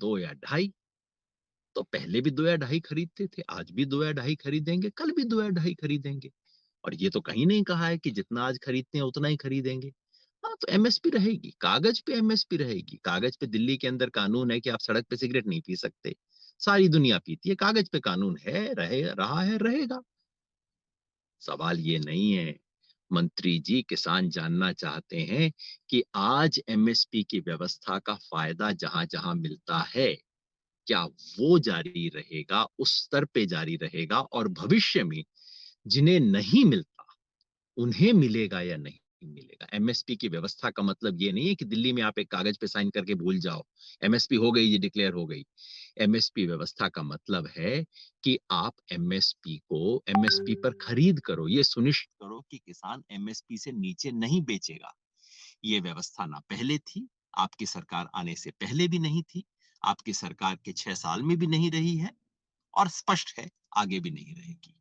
2 या ढाई। तो पहले भी 2 या ढाई खरीदते थे, आज भी 2 या ढाई खरीदेंगे, कल भी 2 या ढाई खरीदेंगे। और ये तो कहीं नहीं कहा है कि जितना आज खरीदते हैं उतना ही खरीदेंगे। हाँ, तो एमएसपी रहेगी, कागज पे एमएसपी रहेगी। कागज पे दिल्ली के अंदर कानून है कि आप सड़क पे सिगरेट नहीं पी सकते। सारी दुनिया पीती है, कागज पे कानून है, रहा है, रहेगा। सवाल ये नहीं है। मंत्री जी, किसान जानना चाहते हैं कि आज एमएसपी की व्यवस्था का फायदा जहां-जहां मिलता है, क्या वो जारी रहेगा, उस स्तर पे जारी रहेगा और भविष्य में जिन्हें नहीं मिलता, उन्हें मिलेगा या नहीं मिलेगा। एमएसपी की व्यवस्था का मतलब ये नहीं है कि दिल्ली में आप एक कागज पे साइन करके भूल जाओ, एमएसपी हो गई, ये डिक्लेयर हो गई। एमएसपी व्यवस्था का मतलब है कि आप एमएसपी को एमएसपी पर खरीद करो, ये सुनिश्चित करो कि किसान एमएसपी से नीचे नहीं बेचेगा। ये व्यवस्था ना पहले थी, आपकी सरकार आने से पहले भी नहीं थी, आपकी सरकार के 6 साल में भी नहीं रही है और स्पष्ट है आगे भी नहीं रहेगी।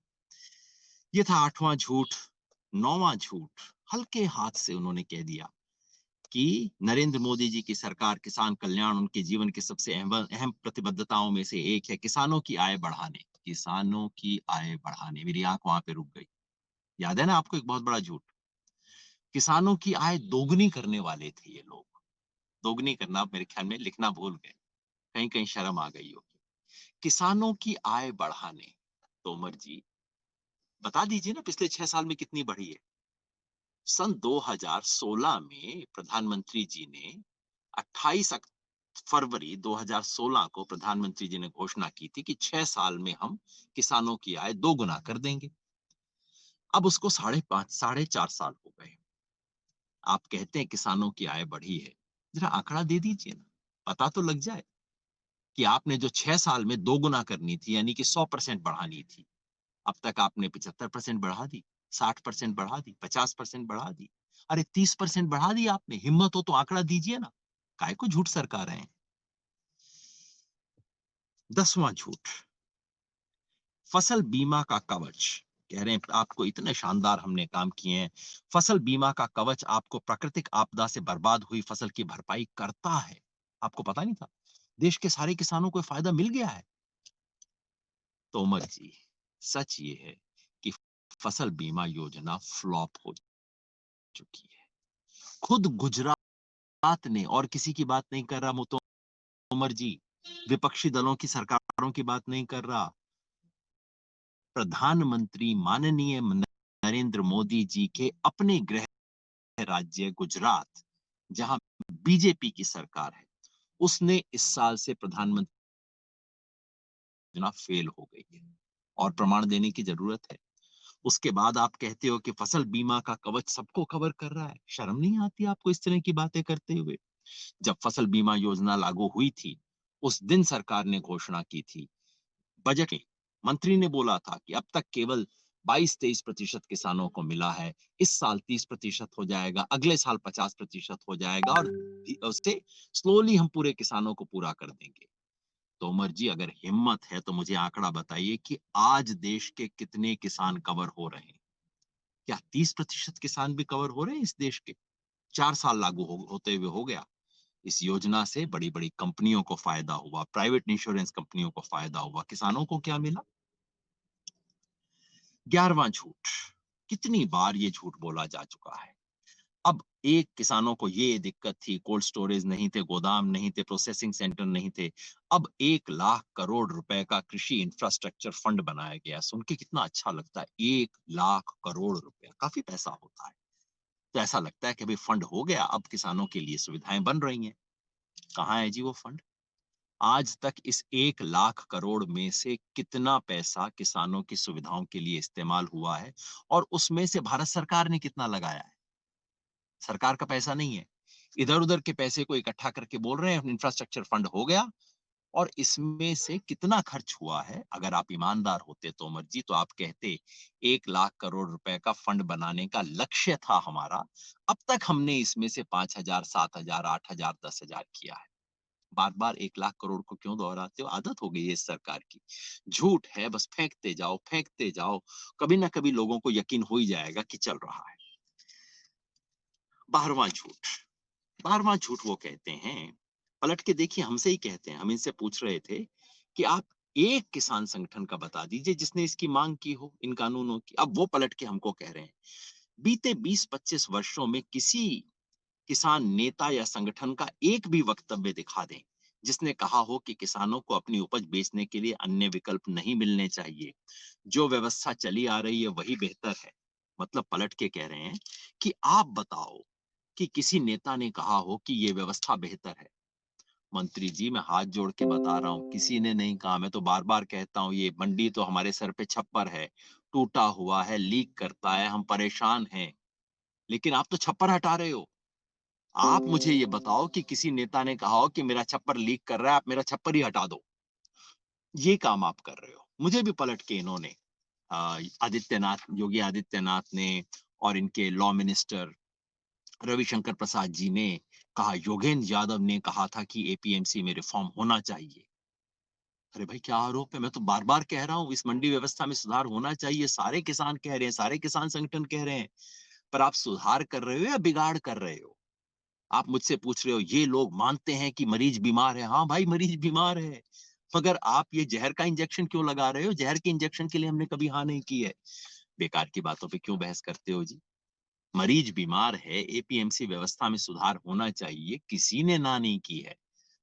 ये था 8वां झूठ। 9वां झूठ हल्के हाथ से उन्होंने कह दिया कि नरेंद्र मोदी जी की सरकार किसान कल्याण उनके जीवन की सबसे अहम अहम प्रतिबद्धताओं में से एक है, किसानों की आय बढ़ाने। किसानों की आय बढ़ाने, मेरी आंख वहां पे रुक गई। याद है ना आपको एक बहुत बड़ा झूठ? किसानों की आय दोगुनी करने वाले थे ये लोग। दोगुनी करना मेरे ख्याल में लिखना भूल गए, कहीं कहीं शर्म आ गई होगी। किसानों की आय बढ़ाने, तोमर जी बता दीजिए ना पिछले 6 साल में कितनी बढ़ी है। सन 2016 में प्रधानमंत्री जी ने 28 फरवरी 2016 को प्रधानमंत्री जी ने घोषणा की थी कि 6 साल में हम किसानों की आय दोगुना कर देंगे। अब उसको 5.5 4.5 साल हो गए। आप कहते हैं किसानों की आय बढ़ी है। जरा आंकड़ा दे दीजिए ना, पता तो लग जाए कि आपने जो 6 साल में दोगुना करनी थी यानी कि 100% बढ़ानी थी, अब तक आपने 75% बढ़ा दी, 60% बढ़ा दी, 50% बढ़ा दी। अरे 30% बढ़ा दी आपने। हिम्मत हो तो आंकड़ा दीजिए ना। काहे को झूठ सरका रहे हैं? 10वां झूठ, फसल बीमा का कवच। कह रहे हैं आपको इतने शानदार हमने काम किए हैं। फसल बीमा का कवच आपको प्राकृतिक आपदा से बर्बाद हुई फसल की भरपाई करता है। आपको पता नहीं था? देश के सारे किसानों को फायदा मिल गया है। तोमर जी, सच ये है कि फसल बीमा योजना फ्लॉप हो चुकी है। खुद गुजरात ने, और किसी की बात नहीं कर रहा तोमर जी, विपक्षी दलों की सरकारों की बात नहीं कर रहा। प्रधानमंत्री माननीय नरेंद्र मोदी जी के अपने गृह राज्य गुजरात, जहां बीजेपी की सरकार है, उसने इस साल से प्रधानमंत्री योजना फेल हो गई है और प्रमाण देने की जरूरत है। उसके बाद आप कहते हो कि फसल बीमा का कवच सबको कवर कर रहा है। शर्म नहीं आती आपको इस तरह की बातें करते हुए? जब फसल बीमा योजना लागू हुई थी, उस दिन सरकार ने घोषणा की थी, बजट में मंत्री ने बोला था कि अब तक केवल 22-23% किसानों को मिला है। इस साल 30% हो जाएगा, अगले साल 50% हो जाएगा और उससे स्लोली हम पूरे किसानों को पूरा कर देंगे। तोमर जी, अगर हिम्मत है तो मुझे आंकड़ा बताइए कि आज देश के कितने किसान कवर हो रहे हैं? क्या 30% किसान भी कवर हो रहे हैं इस देश के? 4 साल लागू होते हुए हो गया। इस योजना से बड़ी-बड़ी कंपनियों को फायदा हुआ, प्राइवेट इंश्योरेंस कंपनियों को फायदा हुआ, किसानों को क्या मिला? 11वां झूठ, कितनी बार ये झूठ बोला जा चुका है। अब एक किसानों को ये दिक्कत थी, कोल्ड स्टोरेज नहीं थे, गोदाम नहीं थे, प्रोसेसिंग सेंटर नहीं थे। अब 1 लाख करोड़ रुपए का कृषि इंफ्रास्ट्रक्चर फंड बनाया गया। सुन के कितना अच्छा लगता है, 1 लाख करोड़ रुपया, काफी पैसा होता है। तो ऐसा लगता है कि अभी फंड हो गया, अब किसानों के लिए सुविधाएं बन रही हैं। कहाँ है जी वो फंड? आज तक इस 1 लाख करोड़ में से कितना पैसा किसानों की सुविधाओं के लिए इस्तेमाल हुआ है और उसमें से भारत सरकार ने कितना लगाया है? सरकार का पैसा नहीं है। इधर-उधर के पैसे को इकट्ठा करके बोल रहे हैं इंफ्रास्ट्रक्चर फंड हो गया और इसमें से कितना खर्च हुआ है? अगर आप ईमानदार होते तोमर जी तो आप कहते 1 लाख करोड़ रुपए का फंड बनाने का लक्ष्य था हमारा। अब तक हमने इसमें से 5,000, 7,000, 8,000, 10,000 किया है। बार-बार 1 लाख करोड़ को क्यों दोहराते हो? आदत हो गई है इस सरकार की। झूठ है, बस फेंकते जाओ, फेंकते जाओ। कभी ना कभी लोगों को यकीन हो ही जाएगा कि चल रहा है। 12वां झूठ। 12वां झूठ वो कहते हैं, पलट के देखिए हमसे ही कहते हैं, हम इनसे पूछ रहे थे कि आप एक किसान संगठन का बता दीजिए जिसने इसकी मांग की हो इन कानूनों की। अब वो पलट के हमको कह रहे हैं, बीते 20-25 वर्षों में किसी किसान नेता या संगठन का एक भी वक्तव्य दिखा दें, जिसने कहा हो कि किसानों को अपनी उपज बेचने के लिए अन्य विकल्प नहीं मिलने चाहिए। जो व्यवस्था चली आ रही है वही बेहतर है। मतलब पलट के कह रहे हैं कि आप बताओ कि किसी नेता ने कहा हो कि ये व्यवस्था बेहतर है। मंत्री जी मैं हाथ जोड़ के बता रहा हूँ, किसी ने नहीं कहा। मैं तो बार-बार कहता हूँ ये मंडी तो हमारे सर पे छप्पर है, टूटा हुआ है, लीक करता है, हम परेशान हैं। लेकिन आप तो छप्पर हटा रहे हो। आप मुझे ये बताओ कि किसी नेता ने कहा हो कि मेरा छप्पर लीक कर रहा है, आप मेरा छप्पर ही हटा दो। ये काम आप कर रहे हो। मुझे भी पलट के इन्होंने आदित्यनाथ योगी आदित्यनाथ ने और इनके लॉ मिनिस्टर रविशंकर प्रसाद जी ने कहा, योगेंद्र यादव ने कहा था कि एपीएमसी में रिफॉर्म होना चाहिए। अरे भाई क्या आरोप है? मैं तो बार-बार कह रहा हूँ इस मंडी व्यवस्था में सुधार होना चाहिए। सारे किसान कह रहे हैं, सारे किसान संगठन कह रहे हैं। पर आप सुधार कर रहे हो या बिगाड़ कर रहे हो? आप मुझसे पूछ रहे हो ये लोग मानते हैं कि मरीज बीमार है। हाँ भाई मरीज बीमार है। मगर आप ये ज़हर का इंजेक्शन क्यों लगा रहे हो? ज़हर के इंजेक्शन के लिए हमने कभी हाँ नहीं की है। बेकार की बातों पे क्यों बहस करते हो जी? मरीज बीमार है, एपीएमसी व्यवस्था में सुधार होना चाहिए, किसी ने ना नहीं की है।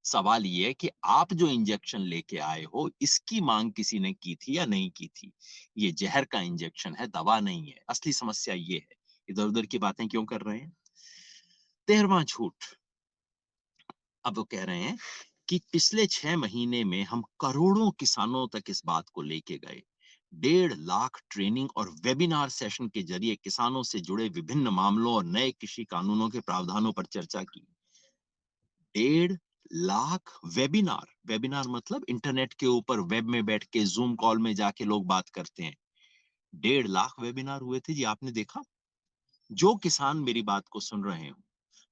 सवाल ये है कि आप जो इंजेक्शन लेके आए हो, इसकी माँग किसी ने की थी या नहीं की थी? ये ज़हर का इंजेक्शन है, दवा नहीं है। असली समस्या ये है। इधर-उधर की बातें क्यों कर रहे हैं? 13वां झूठ, अब वो कह रहे हैं कि पिछले 6 महीने में हम करोड़ों किसानों तक इस बात को लेके गए। 1.5 लाख ट्रेनिंग और वेबिनार सेशन के ज़रिए किसानों से जुड़े विभिन्न मामलों और नए कृषि कानूनों के प्रावधानों पर चर्चा की। 1.5 लाख वेबिनार, वेबिनार मतलब इंटरनेट के ऊपर वेब में बैठ के ज़ूम कॉल में जाके लोग बात करते हैं। 1.5 लाख वेबिनार हुए थे जी, आपने देखा? जो किसान मेरी बात को सुन रहे हों,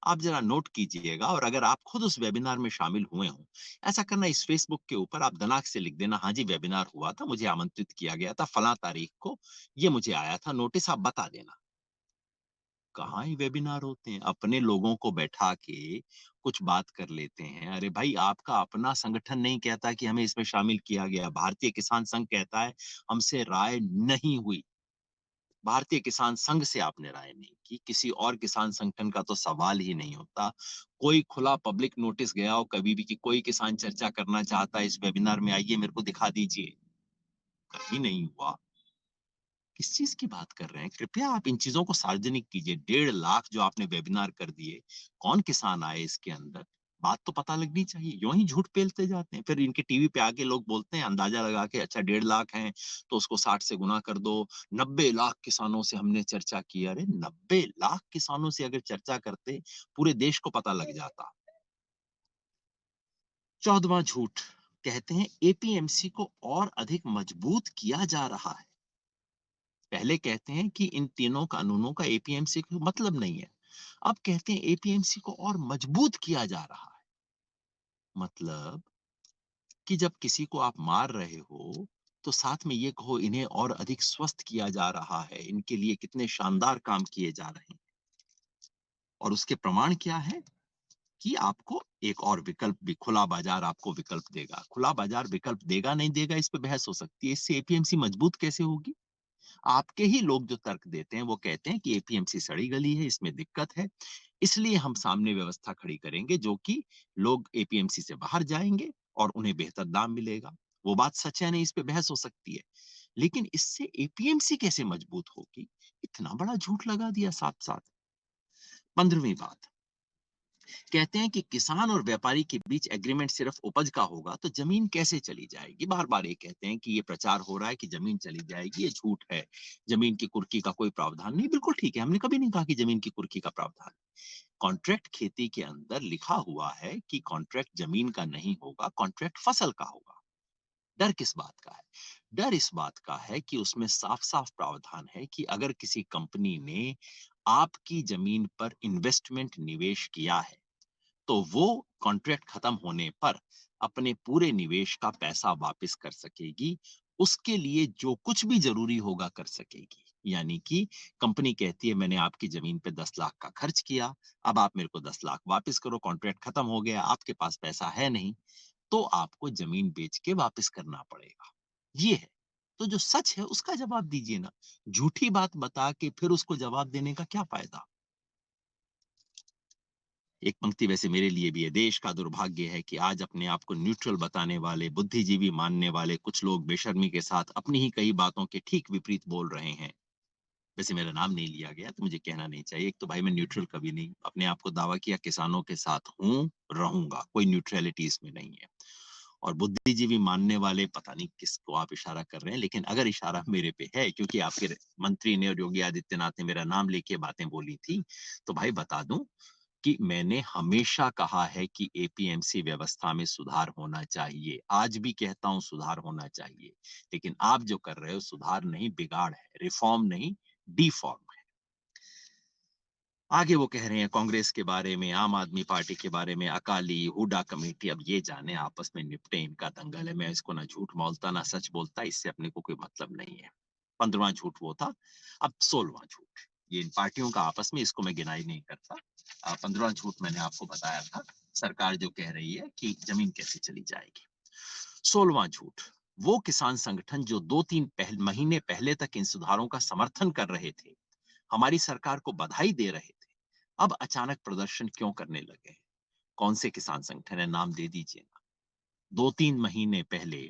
आप ज़रा नोट कीजिएगा और अगर आप खुद उस वेबिनार में शामिल हुए हों, ऐसा करना इस फ़ेसबुक के ऊपर आप दिनांक से लिख देना, हाँ जी वेबिनार हुआ था, मुझे आमंत्रित किया गया था फलाँ तारीख को, ये मुझे आया था नोटिस आप बता देना। कहाँ ही वेबिनार होते हैं, अपने लोगों को बैठा के कुछ बात कर लेते हैं। अरे भाई आपका अपना संगठन नहीं कहता कि हमें इसमें शामिल किया गया, भारतीय किसान संघ कहता है हमसे राय नहीं हुई। भारतीय किसान संघ से आपने राय नहीं की, किसी और किसान संगठन का तो सवाल ही नहीं होता। कोई खुला पब्लिक नोटिस गया हो कभी भी कि कोई किसान चर्चा करना चाहता है इस वेबिनार में आइए मेरे को दिखा दीजिए, कहीं नहीं हुआ। किस चीज़ की बात कर रहे हैं? कृपया आप इन चीज़ों को सार्वजनिक कीजिए। 1.5 लाख जो आपने वेबिनार कर दिए, कौन किसान आए इसके अंदर? बात तो पता लगनी चाहिए। यूँ ही झूठ पेलते जाते हैं। फिर इनके टीवी पे आके लोग बोलते हैं अंदाज़ा लगा के अच्छा 1.5 लाख हैं, तो उसको 60 से गुना कर दो। 90 लाख किसानों से हमने चर्चा की। अरे 90 लाख किसानों से अगर चर्चा करते, पूरे देश को पता लग जाता। 14वां झूठ, कहते हैं एपीएमसी को और अधिक मजबूत किया जा रहा है। पहले कहते हैं कि इन तीनों कानूनों का एपीएमसी को मतलब नहीं है। अब कहते हैं एपीएमसी को और मजबूत किया जा रहा है। मतलब कि जब किसी को आप मार रहे हो, तो साथ में ये कहो इन्हें और अधिक स्वस्थ किया जा रहा है, इनके लिए कितने शानदार काम किए जा रहे हैं। और उसके प्रमाण क्या है? कि आपको एक और विकल्प भी खुला बाज़ार आपको विकल्प देगा। खुला बाज़ार विकल्प देगा, नहीं देगा इस पे बहस हो सकती है। इससे एपीएमसी मजबूत कैसे होगी? आपके ही लोग जो तर्क देते हैं वो कहते हैं कि एपीएमसी सड़ी गली है, इसमें दिक्कत है, इसलिए हम सामने व्यवस्था खड़ी करेंगे जो कि लोग एपीएमसी से बाहर जाएँगे और उन्हें बेहतर दाम मिलेगा। वो बात सच है नहीं, इस पे बहस हो सकती है। लेकिन इससे एपीएमसी कैसे मजबूत होगी? इतना बड़ा झूठ लगा दिया साथ-साथ। 15वीं बात, कहते हैं कि किसान और व्यापारी के बीच एग्रीमेंट सिर्फ उपज का होगा तो जमीन कैसे चली जाएगी? बार-बार ये कहते हैं कि ये प्रचार हो रहा है कि जमीन चली जाएगी, ये झूठ है। जमीन की कुर्की का कोई प्रावधान नहीं, बिल्कुल ठीक है, हमने कभी नहीं कहा कि जमीन की कुर्की का प्रावधान। कॉन्ट्रैक्ट खेती के अंदर लिखा हुआ है कि कॉन्ट्रैक्ट जमीन का नहीं होगा, कॉन्ट्रैक्ट फसल का होगा। डर किस बात का है? डर इस बात का है कि उसमें साफ-साफ प्रावधान है कि अगर किसी कंपनी ने आपकी जमीन पर इन्वेस्टमेंट निवेश किया है, तो वो कॉन्ट्रैक्ट खत्म होने पर अपने पूरे निवेश का पैसा वापस कर सकेगी। उसके लिए जो कुछ भी ज़रूरी होगा कर सकेगी। यानी कि कंपनी कहती है मैंने आपकी जमीन पे 10 लाख का खर्च किया, अब आप मेरे को 10 लाख वापस करो, कॉन्ट्रैक्ट खत्म हो गया, आपके पास पैसा है नहीं, तो आपको जमीन बेच के वापस करना पड़ेगा। ये है। तो जो सच है उसका जवाब दीजिए ना। झूठी बात बता के फिर उसको जवाब देने का क्या फ़ायदा? एक पंक्ति वैसे मेरे लिए भी है, देश का दुर्भाग्य है कि आज अपने आप को न्यूट्रल बताने वाले, बुद्धिजीवी मानने वाले कुछ लोग बेशर्मी के साथ अपनी ही कई बातों के ठीक विपरीत बोल रहे हैं। वैसे मेरा नाम नहीं लिया गया तो मुझे कहना नहीं चाहिए। एक तो भाई मैं न्यूट्रल कभी नहीं, अपने आप को दावा किया किसानों के साथ हूँ, रहूँगा, कोई न्यूट्रैलिटी इसमें नहीं है। और बुद्धिजीवी मानने वाले पता नहीं किसको आप इशारा कर रहे हैं, लेकिन अगर इशारा मेरे पे है क्योंकि आपके मंत्री ने और योगी आदित्यनाथ ने मेरा नाम लेके बातें बोली थी, तो भाई बता दूँ कि मैंने हमेशा कहा है कि एपीएमसी व्यवस्था में सुधार होना चाहिए। आज भी कहता हूँ सुधार होना चाहिए। लेकिन आप जो कर रहे हो सुधार नहीं बिगाड़ है, रिफॉर्म नहीं डिफॉर्म है। आगे वो कह रहे हैं कांग्रेस के बारे में, आम आदमी पार्टी के बारे में, अकाली, हुड्डा कमेटी, अब ये जाने आपस में निपटे, इनका दंगल है। मैं इसको ना झूठ बोलता ना सच बोलता, इससे अपने को कोई मतलब नहीं है। 15वां झूठ वो था, अब 16वां झूठ। ये इन पार्टियों का आपस में, इसको मैं गिनाई नहीं करता। 15वां झूठ मैंने आपको बताया था, सरकार जो कह रही है कि जमीन कैसे चली जाएगी। 16वां झूठ, वो किसान संगठन जो 2-3 महीने पहले तक इन सुधारों का समर्थन कर रहे थे, हमारी सरकार को बधाई दे रहे थे, अब अचानक प्रदर्शन क्यों करने लगे हैं? कौन से किसान संगठन है? नाम दे दीजिए ना। 2-3 महीने पहले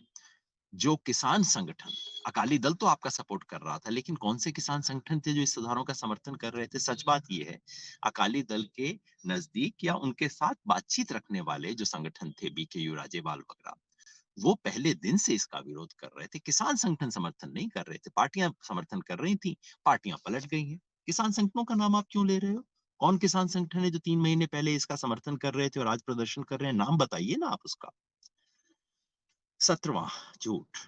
जो किसान संगठन, अकाली दल तो आपका सपोर्ट कर रहा था, लेकिन कौन से किसान संगठन थे जो इस सुधारों का समर्थन कर रहे थे? सच बात ये है, अकाली दल के नजदीक या उनके साथ बातचीत रखने वाले जो संगठन थे, बीकेयू, राजेवाल वगैरह, वो पहले दिन से इसका विरोध कर रहे थे। किसान संगठन समर्थन नहीं कर रहे थे, पार्टियां समर्थन कर रही थी, पार्टियां पलट गई हैं। किसान संगठनों का नाम आप क्यों ले रहे हो? कौन किसान संगठन है जो 3 महीने पहले इसका समर्थन कर रहे थे और आज प्रदर्शन कर रहे हैं? नाम बताइए ना आप उसका। 17वां झूठ,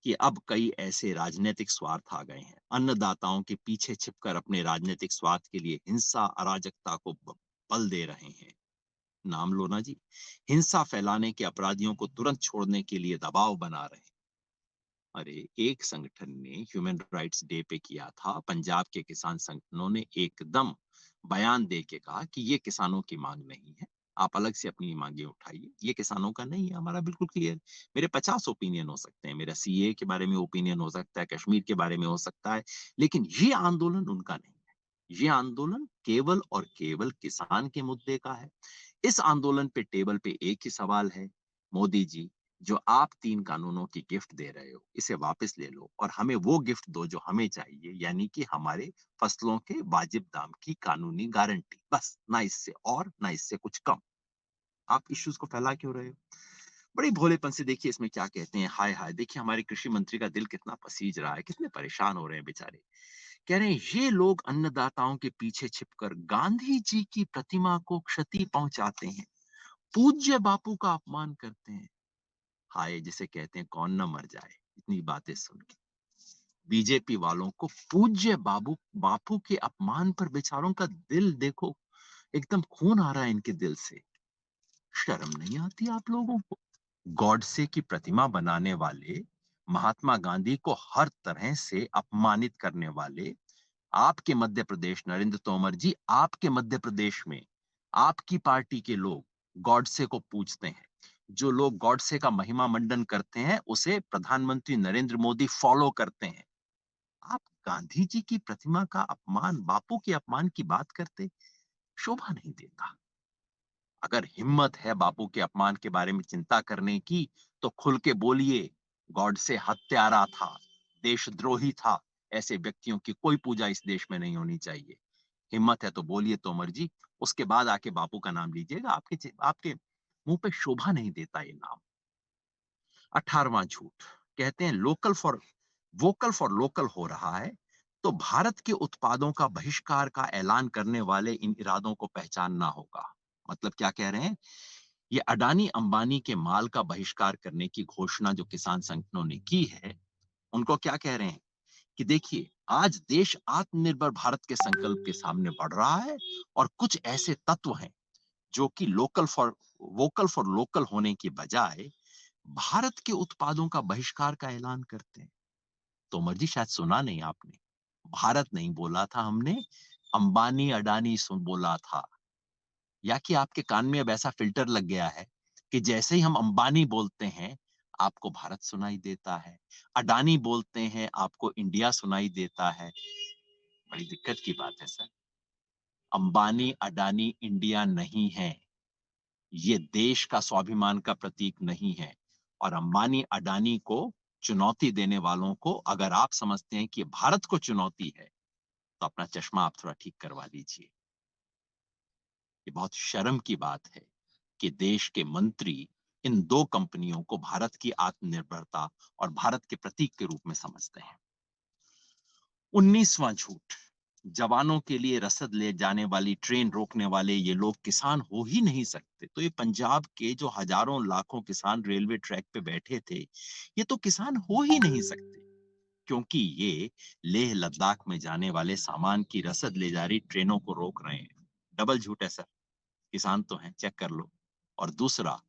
कि अब कई ऐसे राजनीतिक स्वार्थ आ गए हैं, अन्नदाताओं के पीछे छिपकर अपने राजनीतिक स्वार्थ के लिए हिंसा, अराजकता को बल दे रहे हैं। नाम लो ना जी। हिंसा फैलाने के अपराधियों को तुरंत छोड़ने के लिए दबाव बना रहे हैं। अरे एक संगठन ने ह्यूमन राइट्स डे पे किया था, पंजाब के किसान संगठनों ने एकदम बयान दे के कहा कि ये किसानों की मांग नहीं है, आप अलग से अपनी मांगे उठाइए, ये किसानों का नहीं है, हमारा बिल्कुल क्लियर। मेरे 50 ओपिनियन हो सकते हैं, मेरा सीए के बारे में ओपिनियन हो सकता है, कश्मीर के बारे में हो सकता है, लेकिन ये आंदोलन उनका नहीं है। ये आंदोलन केवल और केवल किसान के मुद्दे का है। इस आंदोलन पे टेबल पे एक ही सवाल है, मोदी जी, जो आप 3 कानूनों की गिफ्ट दे रहे हो, इसे वापस ले लो और हमें वो गिफ्ट दो जो हमें चाहिए, यानी कि हमारे फसलों के वाजिब दाम की कानूनी गारंटी। बस, ना इससे और, ना इससे कुछ कम। आप इश्यूज़ को फैला क्यों रहे हो? बड़े भोलेपन से देखिए इसमें क्या कहते हैं, हाय हाय! देखिए हमारे कृषि मंत्री का दिल कितना पसीज रहा है, कितने परेशान हो रहे हैं बेचारे। कह रहे हैं ये लोग अन्नदाताओं के पीछे छिपकर गांधी जी की प्रतिमा को क्षति पहुंचाते हैं, पूज्य बापू का अपमान करते हैं। हाय जिसे कहते हैं कौन ना मर जाए इतनी बातें सुन के। बीजेपी वालों को पूज्य बाबू बापू के अपमान पर बेचारों का दिल देखो, एकदम खून आ रहा है इनके दिल से। शर्म नहीं आती आप लोगों को? गॉडसे की प्रतिमा बनाने वाले, महात्मा गांधी को हर तरह से अपमानित करने वाले, आपके मध्य प्रदेश, नरेंद्र तोमर जी, आपके मध्य प्रदेश में आपकी पार्टी के लोग गॉडसे को पूजते हैं। जो लोग गॉडसे का महिमा मंडन करते हैं, उसे प्रधानमंत्री नरेंद्र मोदी फॉलो करते हैं। आप गांधी जी की प्रतिमा का अपमान, बापू के अपमान की बात करते, शोभा नहीं देता। अगर हिम्मत है बापू के अपमान के बारे में चिंता करने की, तो खुल के बोलिए। गॉडसे हत्यारा था, देशद्रोही था। ऐसे व्यक्तियों की कोई पूजा इस देश में नहीं होनी चाहिए। हिम्मत है तो बोलिए तोमर जी, उसके बाद आके बापू का नाम लीजिएगा। आपके मुंह पे शोभा नहीं देता ये नाम। 18वां झूठ, कहते हैं वोकल फॉर लोकल हो रहा है, तो भारत के उत्पादों का बहिष्कार का ऐलान करने वाले इन इरादों को पहचानना होगा। मतलब क्या कह रहे हैं? ये अडानी अंबानी के माल का बहिष्कार करने की घोषणा जो किसान संगठनों ने की है, उनको क्या कह रहे हैं कि देखिए, आज देश आत्मनिर्भर भारत के संकल्प के सामने बढ़ रहा है और कुछ ऐसे तत्व हैं जो कि वोकल फॉर लोकल होने की बजाय भारत के उत्पादों का बहिष्कार का ऐलान करते हैं। तोमर जी शायद सुना नहीं आपने। भारत नहीं बोला था हमने, अंबानी अडानी सुन बोला था। या कि आपके कान में अब ऐसा फ़िल्टर लग गया है कि जैसे ही हम अंबानी बोलते हैं, आपको भारत सुनाई देता है। अडानी बोलते हैं, आपको इंडिया सुनाई देता है। बड़ी दिक्कत की बात है सर। अंबानी, अडानी इंडिया नहीं है। ये देश का स्वाभिमान का प्रतीक नहीं है। और अंबानी, अडानी को चुनौती देने वालों को अगर आप समझते हैं कि ये भारत को चुनौती है, तो अपना चश्मा आप थोड़ा ठीक करवा लीजिए। ये बहुत शर्म की बात है कि देश के मंत्री इन 2 कंपनियों को भारत की आत्मनिर्भरता और भारत के प्रतीक के रूप में समझते हैं। 19वां झूठ, जवानों के लिए रसद ले जाने वाली ट्रेन रोकने वाले ये लोग किसान हो ही नहीं सकते। तो ये पंजाब के जो हजारों लाखों किसान रेलवे ट्रैक पे बैठे थे, ये तो किसान हो ही नहीं सकते, क्योंकि ये लेह लद्दाख में जाने वाले सामान की रसद ले जा रही ट्रेनों को रोक रहे हैं। डबल झूठ है सर। किसान तो हैं, चेक कर लो। और दूसरा,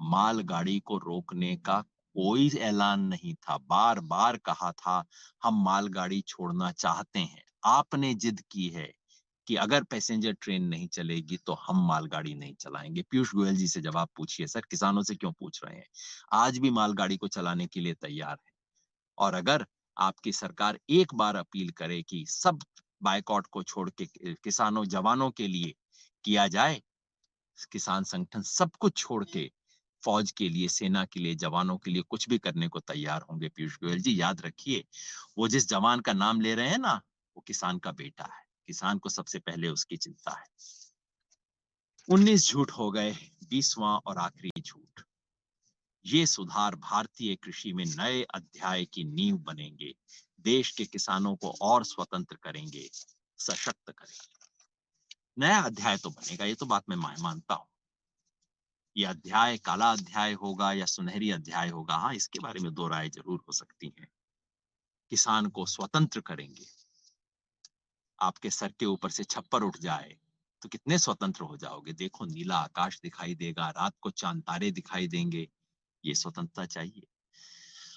मालगाड़ी को रोकने का कोई ऐलान नहीं था। बार-बार कहा था, हम मालगाड़ी छोड़ना चाहते हैं। आपने जिद की है कि अगर पैसेंजर ट्रेन नहीं चलेगी, तो हम मालगाड़ी नहीं चलाएँगे। पीयूष गोयल जी से जवाब पूछिए सर, किसानों से क्यों पूछ रहे हैं? आज भी मालगाड़ी को चलाने के लिए तैयार है। और अगर आपकी सरकार एक बार अपील करे कि सब बायकॉट को छोड़ के किसानों, जवानों के लिए किया जाए, किसान संगठन सब कुछ छोड़ के फौज के लिए, सेना के लिए, जवानों के लिए कुछ भी करने को तैयार होंगे। पीयूष गोयल जी याद रखिए, वो जिस जवान का नाम ले रहे हैं ना, वो किसान का बेटा है। किसान को सबसे पहले उसकी चिंता है। 19 झूठ हो गए, 20वां और आखिरी झूठ। ये सुधार भारतीय कृषि में नए अध्याय की नींव बनेंगे, देश के किसानों को और स्वतंत्र करेंगे, सशक्त करेंगे। नया अध्याय तो बनेगा, ये तो बात मैं मानता हूँ। ये अध्याय काला अध्याय होगा या सुनहरी अध्याय होगा, हाँ, इसके बारे में 2 राय ज़रूर हो सकती हैं। किसान को स्वतंत्र करेंगे। आपके सर के ऊपर से छप्पर उठ जाए, तो कितने स्वतंत्र हो जाओगे। देखो, नीला आकाश दिखाई देगा, रात को चाँद-तारे दिखाई देंगे। ये स्वतंत्रता चाहिए।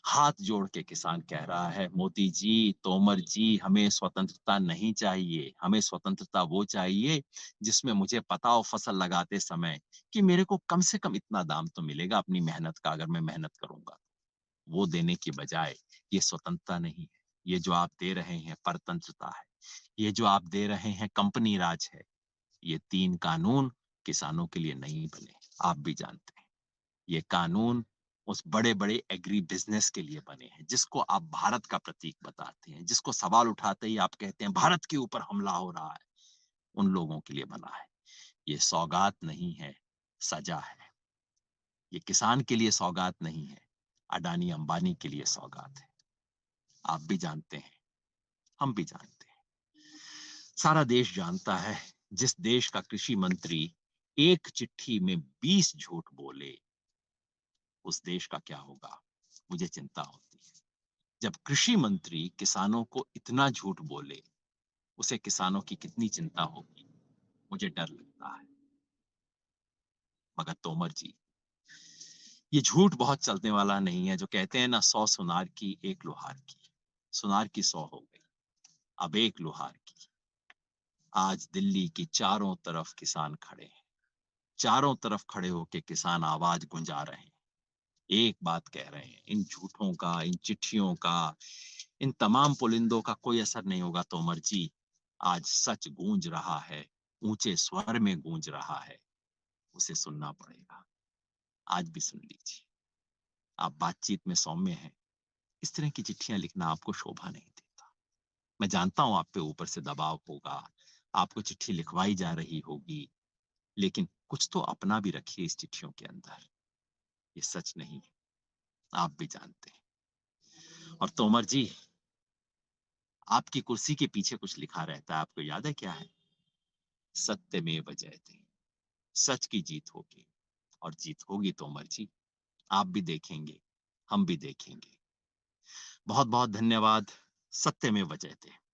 हाथ जोड़ के किसान कह रहा है, मोदी जी, तोमर जी, हमें स्वतंत्रता नहीं चाहिए। हमें स्वतंत्रता वो चाहिए जिसमें मुझे पता हो फसल लगाते समय कि मेरे को कम से कम इतना दाम तो मिलेगा अपनी मेहनत का, अगर मैं मेहनत करूँगा। वो देने की बजाय ये स्वतंत्रता नहीं है। ये जो आप दे रहे हैं परतंत्रता है। ये जो आप दे रहे हैं कंपनी राज है। ये 3 कानून किसानों के लिए नहीं बने, आप भी जानते हैं। ये कानून उस बड़े-बड़े एग्री बिज़नेस के लिए बने हैं, जिसको आप भारत का प्रतीक बताते हैं, जिसको सवाल उठाते ही आप कहते हैं भारत के ऊपर हमला हो रहा है, उन लोगों के लिए बना है। ये सौगात नहीं है, सज़ा है। ये किसान के लिए सौगात नहीं है, अडानी अंबानी के लिए सौगात है। आप भी जानते हैं, हम भी जानते हैं। सारा देश जानता है, जिस देश का कृषि मंत्री एक चिट्ठी में 20 झूठ बोले, उस देश का क्या होगा? मुझे चिंता होती है। जब कृषि मंत्री किसानों को इतना झूठ बोले, उसे किसानों की कितनी चिंता होगी, मुझे डर लगता है। मगर तोमर जी, ये झूठ बहुत चलने वाला नहीं है, जो कहते हैं ना, 100 सुनार की, 1 लोहार की। सुनार की 100 हो गई, अब 1 लोहार की। आज दिल्ली की चारों तरफ किसान खड़े हैं। चारों तरफ खड़े होके किसान आवाज गुंजा रहे हैं। एक बात कह रहे हैं, इन झूठों का, इन चिट्ठियों का, इन तमाम पुलिंदों का कोई असर नहीं होगा तोमर जी। आज सच गूंज रहा है, ऊंचे स्वर में गूंज रहा है, उसे सुनना पड़ेगा। आज भी सुन लीजिए। आप बातचीत में सौम्य हैं, इस तरह की चिट्ठियां लिखना आपको शोभा नहीं देता। मैं जानता हूं आप पे ऊपर से दबाव होगा, आपको चिट्ठी लिखवाई जा रही होगी, लेकिन कुछ तो अपना भी रखिए इस चिट्ठियों के अंदर। ये सच नहीं है, आप भी जानते हैं। और तोमर जी, आपकी कुर्सी के पीछे कुछ लिखा रहता है, आपको याद है क्या है? सत्यमेव जयते। सच की जीत होगी, और जीत होगी तोमर जी। आप भी देखेंगे, हम भी देखेंगे। बहुत बहुत धन्यवाद। सत्यमेव जयते।